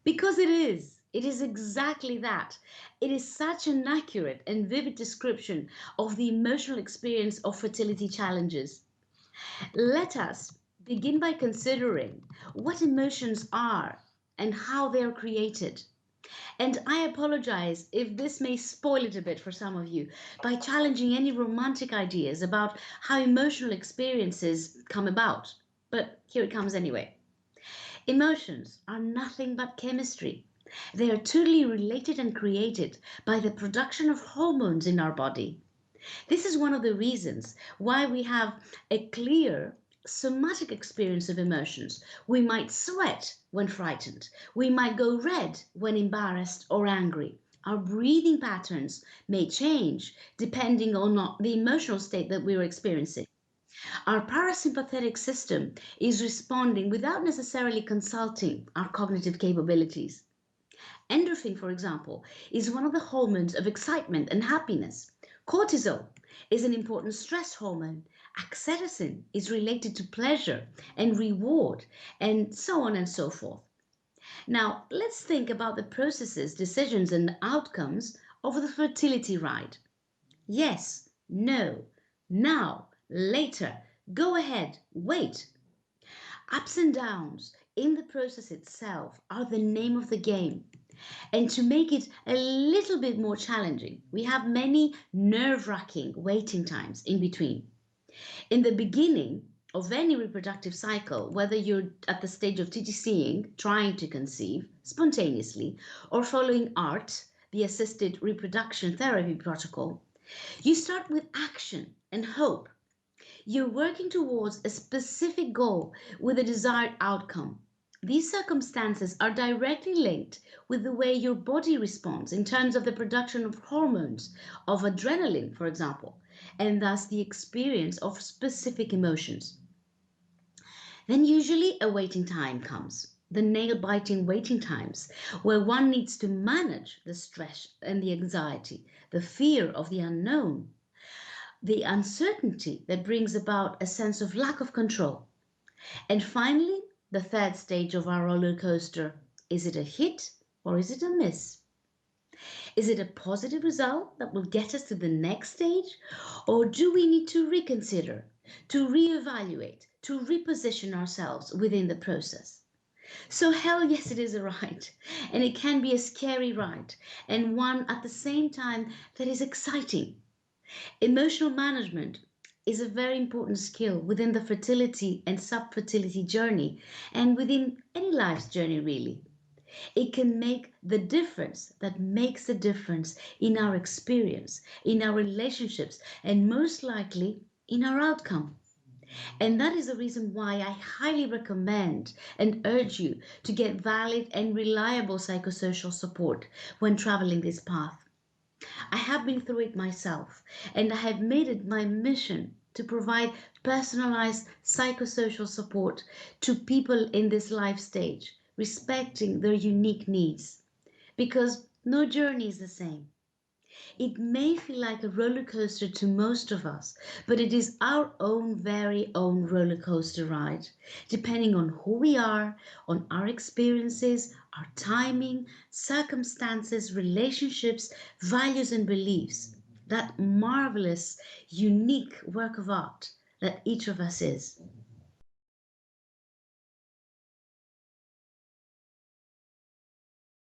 Because it is. It is exactly that. It is such an accurate and vivid description of the emotional experience of fertility challenges. Let us begin by considering what emotions are and how they are created. And I apologize if this may spoil it a bit for some of you by challenging any romantic ideas about how emotional experiences come about. But here it comes anyway. Emotions are nothing but chemistry. They are totally related and created by the production of hormones in our body. This is one of the reasons why we have a clear somatic experience of emotions. We might sweat when frightened. We might go red when embarrassed or angry. Our breathing patterns may change depending on the emotional state that we're experiencing. Our parasympathetic system is responding without necessarily consulting our cognitive capabilities. Endorphin, for example, is one of the hormones of excitement and happiness. Cortisol is an important stress hormone. Oxytocin is related to pleasure and reward, and so on and so forth. Now, let's think about the processes, decisions, and outcomes of the fertility ride. Yes, no, now, later, go ahead, wait. Ups and downs in the process itself are the name of the game. And to make it a little bit more challenging, we have many nerve wracking waiting times in between. In the beginning of any reproductive cycle, whether you're at the stage of TTCing, trying to conceive spontaneously, or following ART, the assisted reproduction therapy protocol, you start with action and hope. You're working towards a specific goal with a desired outcome. These circumstances are directly linked with the way your body responds in terms of the production of hormones, of adrenaline, for example, and thus the experience of specific emotions. Then, usually, a waiting time comes. The nail biting waiting times, where one needs to manage the stress and the anxiety, the fear of the unknown, the uncertainty that brings about a sense of lack of control. And finally, the third stage of our roller coaster, is it a hit or is it a miss? Is it a positive result that will get us to the next stage? Or do we need to reconsider, to reevaluate, to reposition ourselves within the process? So, hell yes, it is a ride. And it can be a scary ride, and one at the same time that is exciting. Emotional management is a very important skill within the fertility and subfertility journey and within any life's journey, really. It can make the difference that makes the difference in our experience, in our relationships, and most likely in our outcome. And that is the reason why I highly recommend and urge you to get valid and reliable psychosocial support when traveling this path. I have been through it myself, and I have made it my mission to provide personalized psychosocial support to people in this life stage, respecting their unique needs. Because no journey is the same. It may feel like a roller coaster to most of us, but it is our own very own roller coaster ride, depending on who we are, on our experiences, our timing, circumstances, relationships, values, and beliefs. That marvelous, unique work of art that each of us is.